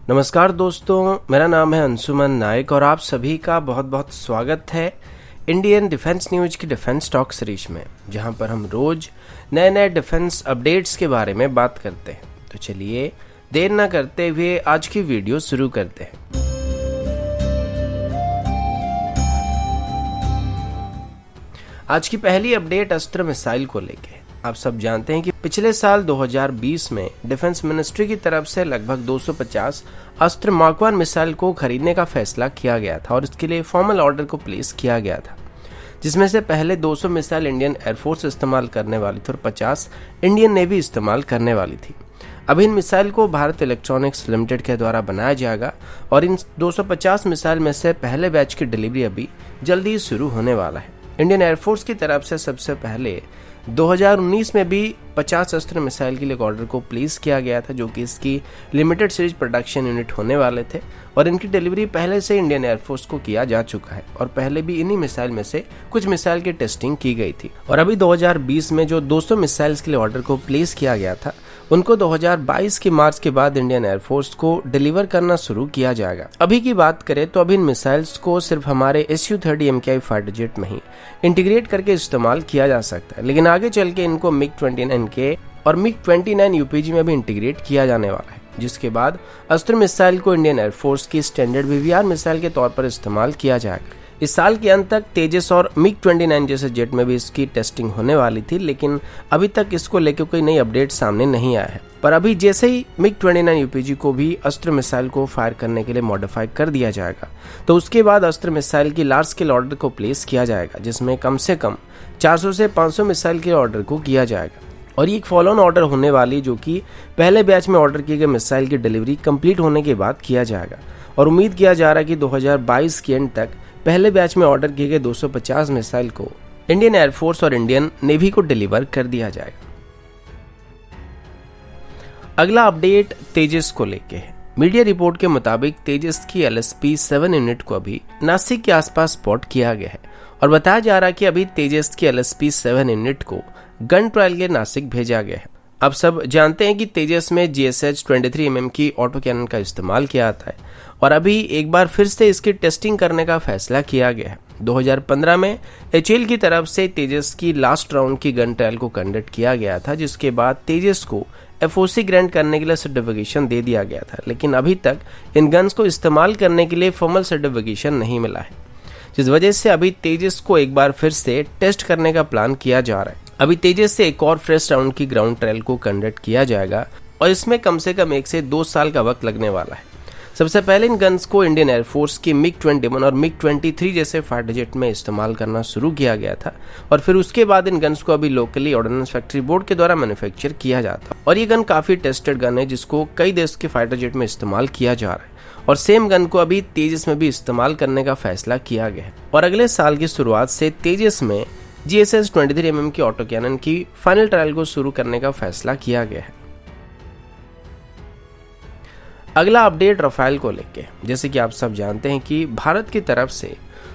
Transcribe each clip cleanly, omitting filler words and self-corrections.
नमस्कार दोस्तों, मेरा नाम है अंशुमन नायक और आप सभी का बहुत बहुत स्वागत है इंडियन डिफेंस न्यूज की डिफेंस टॉक सीरीज में, जहां पर हम रोज नए नए डिफेंस अपडेट्स के बारे में बात करते हैं। तो चलिए देर ना करते हुए आज की वीडियो शुरू करते हैं। आज की पहली अपडेट अस्त्र मिसाइल को लेके। आप सब जानते हैं कि पिछले साल 2020 में डिफेंस मिनिस्ट्री की तरफ से लगभग 250 अस्त्र मार्क 1 मिसाइल को खरीदने का फैसला किया गया था और इसके लिए फॉर्मल ऑर्डर को प्लेस किया गया था, जिसमें से पहले 200 मिसाइल इंडियन एयरफोर्स इस्तेमाल करने वाली थी और 50 इंडियन नेवी इस्तेमाल करने वाली थी। अब इन मिसाइल को भारत इलेक्ट्रॉनिक्स लिमिटेड के द्वारा बनाया जाएगा और इन 250 मिसाइल में से पहले बैच की डिलीवरी अभी जल्दी शुरू होने वाला है। इंडियन एयरफोर्स की तरफ से सबसे पहले 2019 में भी 50 अस्त्र मिसाइल के लिए ऑर्डर को प्लेस किया गया था, जो कि इसकी लिमिटेड सीरीज प्रोडक्शन यूनिट होने वाले थे और इनकी डिलीवरी पहले से इंडियन एयरफोर्स को किया जा चुका है और पहले भी इन्हीं मिसाइल में से कुछ मिसाइल की टेस्टिंग की गई थी। और अभी 2020 में जो 200 मिसाइल्स के लिए ऑर्डर को प्लेस किया गया था, उनको 2022 के मार्च के बाद इंडियन एयरफोर्स को डिलीवर करना शुरू किया जाएगा। अभी की बात करें तो अभी इन मिसाइल्स को सिर्फ हमारे Su-30 MKI फाइटर जेट में ही इंटीग्रेट करके इस्तेमाल किया जा सकता है, लेकिन आगे चल के इनको MiG-29K और MiG-29 UPG में भी इंटीग्रेट किया जाने वाला है, जिसके बाद अस्त्र मिसाइल को इंडियन एयरफोर्स की स्टैंडर्ड VVR मिसाइल के तौर पर इस्तेमाल किया जाएगा। इस साल के अंत तक तेजस और MiG-29 जैसे जेट में भी इसकी टेस्टिंग होने वाली थी, लेकिन अभी तक इसको लेकर कोई नई अपडेट सामने नहीं आया है। पर अभी जैसे ही MiG-29 UPG को भी अस्त्र मिसाइल को फायर करने के लिए मॉडिफाई कर दिया जाएगा, तो उसके बाद अस्त्र मिसाइल की लार्ज स्केल ऑर्डर को प्लेस किया जाएगा, जिसमें कम से कम 400 से 500 मिसाइल के ऑर्डर को किया जाएगा। और ये एक फॉलो ऑन ऑर्डर होने वाली, जो कि पहले बैच में ऑर्डर किए गए मिसाइल की डिलीवरी कंप्लीट होने के बाद किया जाएगा। और उम्मीद किया जा रहा है कि 2022 के एंड तक पहले बैच में ऑर्डर किए गए 250 मिसाइल को इंडियन एयरफोर्स और इंडियन नेवी को डिलीवर कर दिया जाएगा। अगला अपडेट तेजस को लेके है। मीडिया रिपोर्ट के मुताबिक तेजस की LSP-7 यूनिट को अभी नासिक के आसपास स्पॉट किया गया है और बताया जा रहा है कि अभी तेजस की LSP-7 यूनिट को गन ट्रायल के नासिक भेजा गया है। अब सब जानते हैं कि तेजस में GSH 23 mm की ऑटो कैनन का इस्तेमाल किया जाता है और अभी एक बार फिर से इसकी टेस्टिंग करने का फैसला किया गया है। 2015 में HAL की तरफ से तेजस की लास्ट राउंड की गन ट्रायल को कंडक्ट किया गया था, जिसके बाद तेजस को FOC ग्रांट करने के लिए सर्टिफिकेशन दे दिया गया था, लेकिन अभी तक इन गन्स को इस्तेमाल करने के लिए फॉर्मल सर्टिफिकेशन नहीं मिला है, जिस वजह से अभी तेजस को एक बार फिर से टेस्ट करने का प्लान किया जा रहा है। अभी तेजस से एक और फ्रेश राउंड की ग्राउंड ट्रायल को कंडक्ट किया जाएगा और इसमें कम से कम 1 से 2 साल का वक्त लगने वाला है। सबसे पहले इन गन्स को इंडियन एयरफोर्स की MiG-21 और MiG-23 जैसे फाइटर जेट में इस्तेमाल करना शुरू किया गया था और फिर उसके बाद इन गन्स को अभी लोकली ऑर्डिनेंस फैक्ट्री बोर्ड के द्वारा मैन्युफैक्चर किया जाता और ये गन काफी टेस्टेड गन है, जिसको कई देश के फाइटर जेट में इस्तेमाल किया जा रहा है और सेम गन को अभी तेजस में भी इस्तेमाल करने का फैसला किया गया है। और अगले साल की शुरुआत से तेजस में GSH 23 mm की ऑटो कैनन की फाइनल ट्रायल को शुरू करने का फैसला किया गया है। अगला अपडेट राफेल को लेके। जैसे कि आप सब जानते हैं कि भारत की तरफ से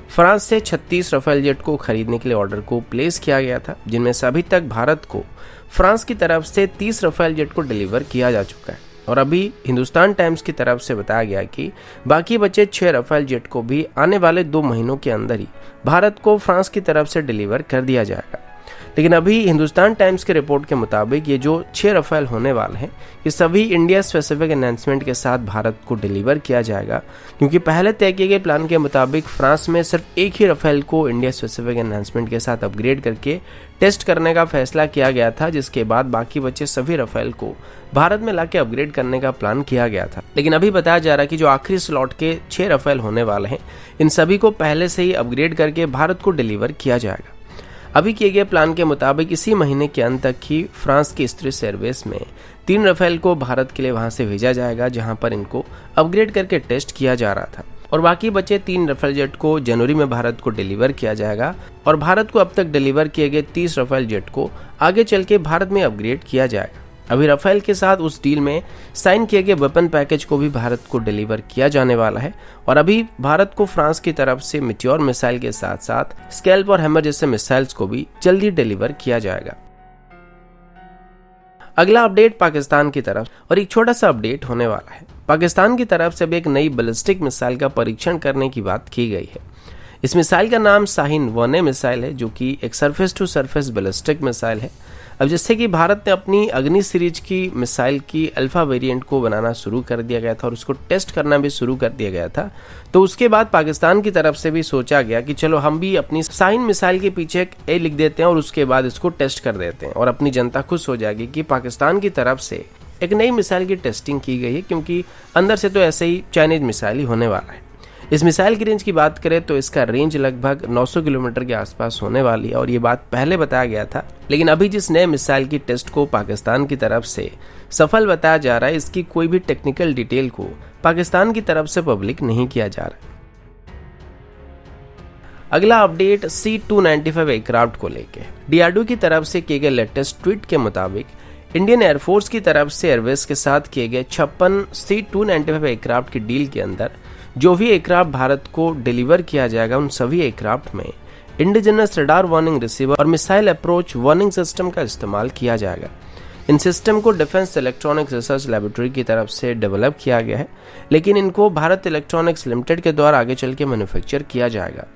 फ्रांस से 36 राफेल जेट को खरीदने के लिए ऑर्डर को प्लेस किया गया था, जिनमें से अभी तक भारत को फ्रांस की तरफ से 30 राफेल जेट को डिलीवर किया जा चुका है और अभी हिंदुस्तान टाइम्स की तरफ से बताया गया कि बाकी बचे 6 राफेल जेट को भी आने वाले 2 महीनों के अंदर ही भारत को फ्रांस की तरफ से डिलीवर कर दिया जाएगा। लेकिन अभी हिंदुस्तान टाइम्स के रिपोर्ट के मुताबिक ये जो 6 राफेल होने वाले हैं, ये सभी इंडिया स्पेसिफिक एनहांसमेंट के साथ भारत को डिलीवर किया जाएगा, क्योंकि पहले तय किए गए प्लान के मुताबिक फ्रांस में सिर्फ एक ही राफेल को इंडिया स्पेसिफिक एनहांसमेंट के साथ अपग्रेड करके टेस्ट करने का फैसला किया गया था, जिसके बाद बाकी बचे सभी राफेल को भारत में लाके अपग्रेड करने का प्लान किया गया था। लेकिन अभी बताया जा रहा है कि जो आखिरी स्लॉट के 6 राफेल होने वाले हैं, इन सभी को पहले से ही अपग्रेड करके भारत को डिलीवर किया जाएगा। अभी किए गए प्लान के मुताबिक इसी महीने के अंत तक ही फ्रांस की स्ट्रेस एयरवेज में 3 राफेल को भारत के लिए वहां से भेजा जाएगा, जहां पर इनको अपग्रेड करके टेस्ट किया जा रहा था और बाकी बचे 3 राफेल जेट को जनवरी में भारत को डिलीवर किया जाएगा और भारत को अब तक डिलीवर किए गए 30 राफेल जेट को आगे चल के भारत में अपग्रेड किया जाएगा। अभी राफेल के साथ उस डील में साइन किए गए वेपन पैकेज को भी भारत को डिलीवर किया जाने वाला है और अभी भारत को फ्रांस की तरफ से मिट्योर मिसाइल के साथ साथ स्कैल्प और हैमर जैसे मिसाइल्स को भी जल्दी डिलीवर किया जाएगा। अगला अपडेट पाकिस्तान की तरफ और एक छोटा सा अपडेट होने वाला है। पाकिस्तान की तरफ से भी एक नई बैलिस्टिक मिसाइल का परीक्षण करने की बात की गई है। इस मिसाइल का नाम शाहीन-1A मिसाइल है, जो कि एक surface to surface ballistic missile है। अब जैसे कि भारत ने अपनी अग्नि सीरीज की मिसाइल की अल्फा वेरिएंट को बनाना शुरू कर दिया गया था और उसको टेस्ट करना भी शुरू कर दिया गया था, तो उसके बाद पाकिस्तान की तरफ से भी सोचा गया कि चलो हम भी अपनी शाहीन मिसाइल के पीछे एक ए लिख देते हैं और उसके बाद इसको टेस्ट कर देते हैं और अपनी जनता खुश हो जाएगी कि पाकिस्तान की तरफ से एक नई मिसाइल की टेस्टिंग की गई है, क्योंकि अंदर से तो ऐसे ही चाइनीज मिसाइल ही होने वाला है। इस मिसाइल की रेंज की बात करें तो इसका रेंज लगभग 900 किलोमीटर के आसपास होने वाली है और ये बात पहले बताया गया था, लेकिन अभी जिस नए मिसाइल की टेस्ट को पाकिस्तान की तरफ से सफल बताया जा रहा है, इसकी कोई भी टेक्निकल डिटेल को पाकिस्तान की तरफ से पब्लिक नहीं किया जा रहा। अगला अपडेट C-295 एयरक्राफ्ट को लेके डीआरडीओ की तरफ से किए गए लेटेस्ट ट्वीट के मुताबिक इंडियन एयरफोर्स की तरफ से एयरवेज के साथ किए गए 56 C-295 एयरक्राफ्ट की डील के अंदर जो भी एयरक्राफ्ट भारत को डिलीवर किया जाएगा, उन सभी एयरक्राफ्ट में इंडिजिनस रडार वार्निंग रिसीवर और मिसाइल अप्रोच वार्निंग सिस्टम का इस्तेमाल किया जाएगा। इन सिस्टम को डिफेंस इलेक्ट्रॉनिक्स रिसर्च लैबोरेटरी की तरफ से डेवलप किया गया है, लेकिन इनको भारत इलेक्ट्रॉनिक्स लिमिटेड के द्वारा आगे चल के मैन्युफैक्चर किया जाएगा।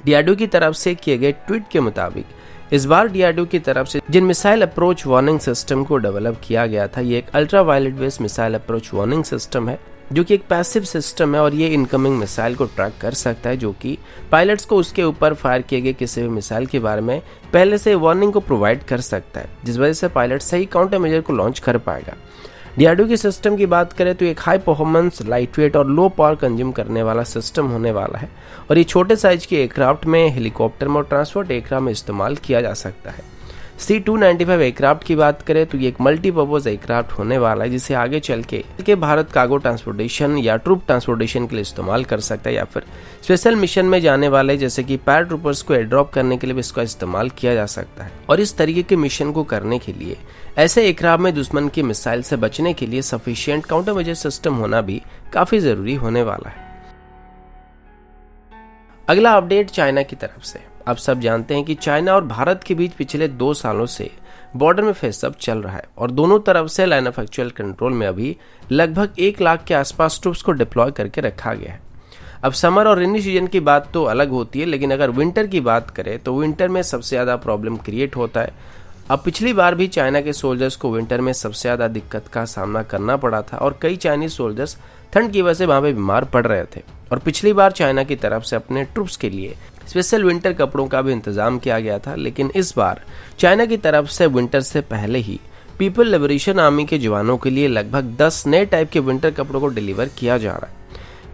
डीआरडीओ की तरफ से किए गए ट्वीट के मुताबिक इस बार डीआरडीओ की तरफ से जिन मिसाइल अप्रोच वार्निंग सिस्टम को डेवलप किया गया था, ये एक ultraviolet based missile approach warning system है, जो कि एक पैसिव सिस्टम है और ये इनकमिंग मिसाइल को ट्रैक कर सकता है, जो कि पायलट्स को उसके ऊपर फायर किए गए किसी भी मिसाइल के बारे में पहले से वार्निंग को प्रोवाइड कर सकता है, जिस वजह से पायलट सही काउंटर मेजर को लॉन्च कर पाएगा। डीआरडीओ की सिस्टम की बात करें तो एक हाई परफॉर्मेंस, लाइट वेट और लो पावर कंज्यूम करने वाला सिस्टम होने वाला है और ये छोटे साइज के एयरक्राफ्ट में, हेलीकॉप्टर में और ट्रांसपोर्ट एयरक्राफ्ट में इस्तेमाल किया जा सकता है। C-295 एयरक्राफ्ट की बात करें तो ये एक मल्टीपर्पज एयरक्राफ्ट होने वाला है, जिसे आगे चल के भारत कार्गो ट्रांसपोर्टेशन या ट्रूप ट्रांसपोर्टेशन के लिए इस्तेमाल कर सकता है, या फिर स्पेशल मिशन में जाने वाले जैसे कि पैराट्रूपर्स को एयरड्रॉप करने के लिए भी इसका इस्तेमाल किया जा सकता है। और इस तरीके के मिशन को करने के लिए ऐसे एयरक्राफ्ट में दुश्मन की मिसाइल से बचने के लिए सफिशिएंट काउंटर मेजर सिस्टम होना भी काफी जरूरी होने वाला है। अगला अपडेट चाइना की तरफ से। आप सब जानते हैं कि चाइना और भारत के बीच पिछले 2 सालों से बॉर्डर में फेसअप चल रहा है और दोनों तरफ से लाइन ऑफ एक्चुअल कंट्रोल में अभी लगभग 1 लाख के आसपास ट्रूप्स को डिप्लॉय करके रखा गया है। अब समर और रेनी सीजन की बात तो अलग होती है, लेकिन अगर विंटर की बात करें तो विंटर में सबसे ज्यादा प्रॉब्लम क्रिएट होता है। अब पिछली बार भी चाइना के सोल्जर्स को विंटर में सबसे ज्यादा दिक्कत का सामना करना पड़ा था और कई चाइनीज सोल्जर्स ठंड की वजह से वहां पे बीमार पड़ रहे थे और पिछली बार चाइना की तरफ से अपने ट्रूप्स के लिए स्पेशल विंटर कपड़ों का भी इंतजाम किया गया था, लेकिन इस बार चाइना की तरफ से विंटर से पहले ही पीपल लिबरेशन आर्मी के जवानों के लिए लगभग 10 नए टाइप के विंटर कपड़ों को डिलीवर किया जा रहा है।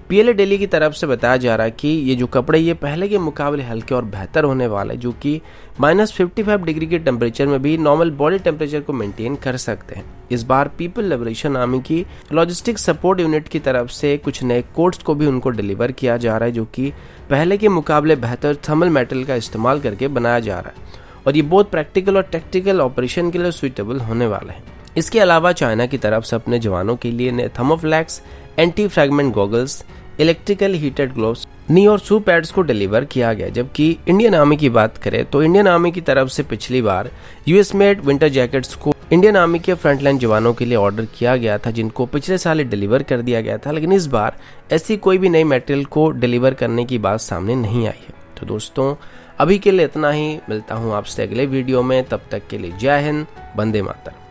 पीएलए दिल्ली की तरफ से बताया जा रहा है कि ये जो कपड़े ये पहले के मुकाबले हल्के और बेहतर होने वाले, जो कि -55 डिग्री के टेम्परेचर में भी नॉर्मल बॉडी टेम्परेचर को मेंटेन कर सकते हैं। इस बार पीपल लिबरेशन आर्मी की लॉजिस्टिक सपोर्ट यूनिट की तरफ से कुछ नए कोड्स को भी उनको डिलीवर किया जा रहा है, जो कि पहले के मुकाबले बेहतर थर्मल मेटल का इस्तेमाल करके बनाया जा रहा है और ये बहुत प्रैक्टिकल और टैक्टिकल ऑपरेशन के लिए सुइटेबल होने वाला है। इसके अलावा चाइना की तरफ से अपने जवानों के लिए thermoflex, anti fragment goggles, electrical heated gloves, knee और शू पैड्स को डिलीवर किया गया। जबकि इंडियन आर्मी की बात करें तो इंडियन आर्मी की तरफ से पिछली बार यूएस मेड विंटर जैकेट्स को इंडियन आर्मी के फ्रंटलाइन जवानों के लिए ऑर्डर किया गया था, जिनको पिछले साल डिलीवर कर दिया गया था, लेकिन इस बार ऐसी कोई भी नई मटेरियल को डिलीवर करने की बात सामने नहीं आई है। तो दोस्तों, अभी के लिए इतना ही। मिलता हूँ आपसे अगले वीडियो में, तब तक के लिए जय हिंद, वंदे मातरम।